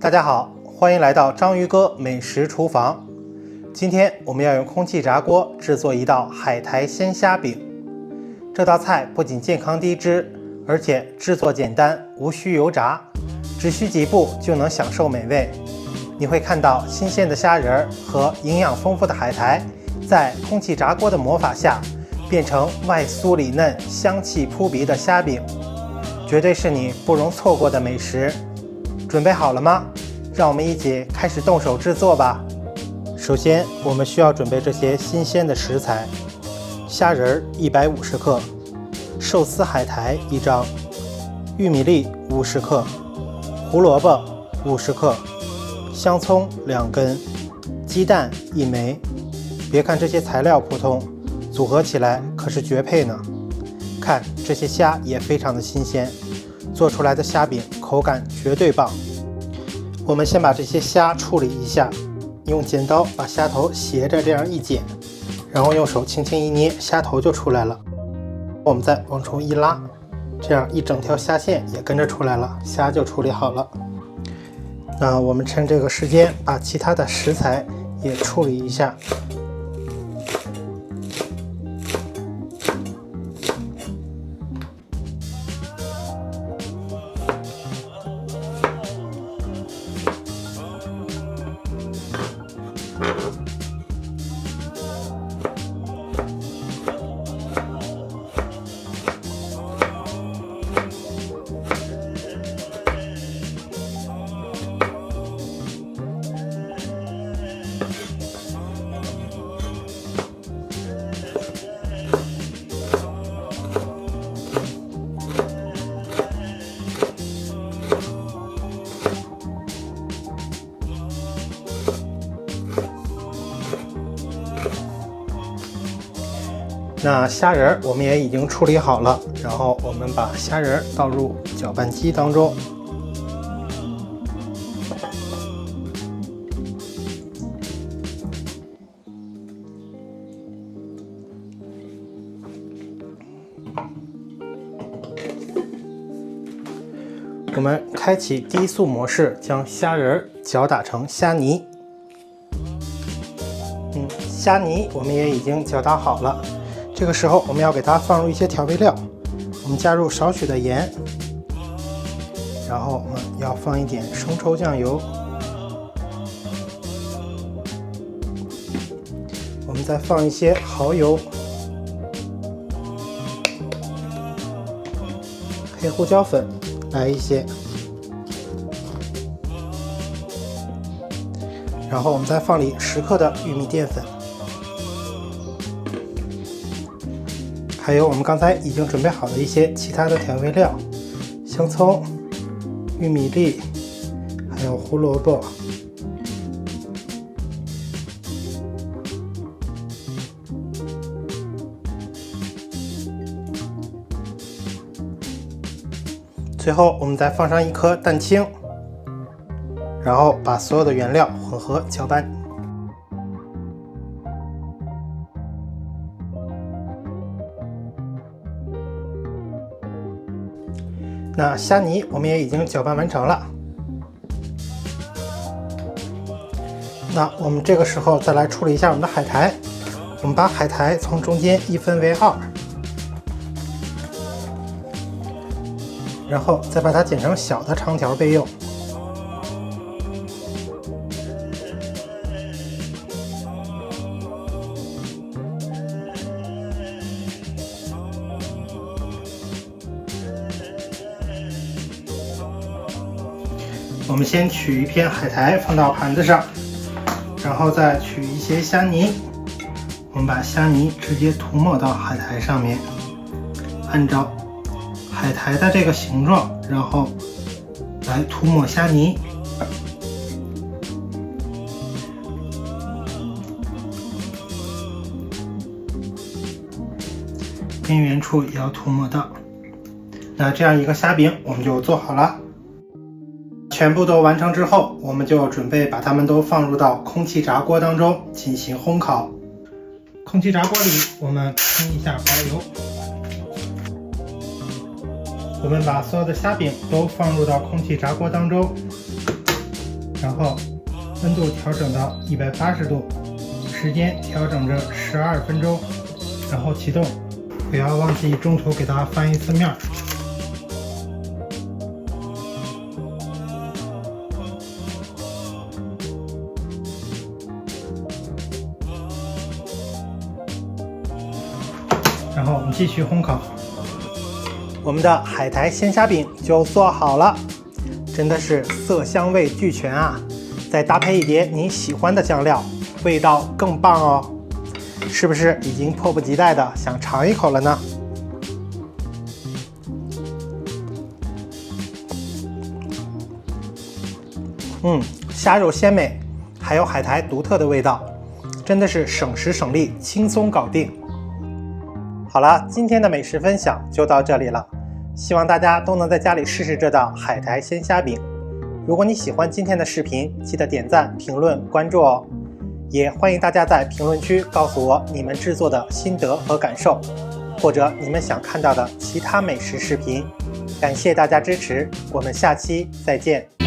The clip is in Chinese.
大家好，欢迎来到章鱼哥美食厨房。今天我们要用空气炸锅制作一道海苔鲜虾饼。这道菜不仅健康低脂，而且制作简单，无需油炸，只需几步就能享受美味。你会看到新鲜的虾仁和营养丰富的海苔，在空气炸锅的魔法下，变成外酥里嫩、香气扑鼻的虾饼，绝对是你不容错过的美食。准备好了吗？让我们一起开始动手制作吧。首先，我们需要准备这些新鲜的食材：虾仁150克，寿司海苔1张，玉米粒50克，胡萝卜50克，香葱2根，鸡蛋1枚。别看这些材料普通，组合起来可是绝配呢。看，这些虾也非常的新鲜，做出来的虾饼口感绝对棒。我们先把这些虾处理一下，用剪刀把虾头斜着这样一剪，然后用手轻轻一捏，虾头就出来了。我们再往出一拉，这样一整条虾线也跟着出来了，虾就处理好了。那我们趁这个时间把其他的食材也处理一下。那虾仁我们也已经处理好了，然后我们把虾仁倒入搅拌机当中。我们开启低速模式，将虾仁搅打成虾泥。虾泥我们也已经搅打好了。这个时候我们要给它放入一些调味料，我们加入少许的盐，然后我们要放一点生抽酱油，我们再放一些蚝油、黑胡椒粉，来一些，然后我们再放里10克的玉米淀粉。还有我们刚才已经准备好的一些其他的调味料，香葱、玉米粒，还有胡萝卜。最后我们再放上1颗蛋清，然后把所有的原料混合搅拌。那虾泥我们也已经搅拌完成了。那我们这个时候再来处理一下我们的海苔。我们把海苔从中间一分为2，然后再把它剪成小的长条备用。我们先取一片海苔放到盘子上，然后再取一些虾泥，我们把虾泥直接涂抹到海苔上面，按照海苔的这个形状，然后来涂抹虾泥。边缘处也要涂抹到。那这样一个虾饼我们就做好了。全部都完成之后，我们就准备把它们都放入到空气炸锅当中进行烘烤。空气炸锅里我们喷一下白油，我们把所有的虾饼都放入到空气炸锅当中，然后温度调整到180度，时间调整着12分钟，然后启动。不要忘记中途给它翻一次面。然后我们继续烘烤。我们的海苔鲜虾饼就做好了，真的是色香味俱全啊！再搭配一碟你喜欢的酱料，味道更棒哦！是不是已经迫不及待的想尝一口了呢？虾肉鲜美，还有海苔独特的味道，真的是省时省力，轻松搞定。好了，今天的美食分享就到这里了，希望大家都能在家里试试这道海苔鲜虾饼。如果你喜欢今天的视频，记得点赞、评论、关注哦。也欢迎大家在评论区告诉我你们制作的心得和感受，或者你们想看到的其他美食视频。感谢大家支持，我们下期再见。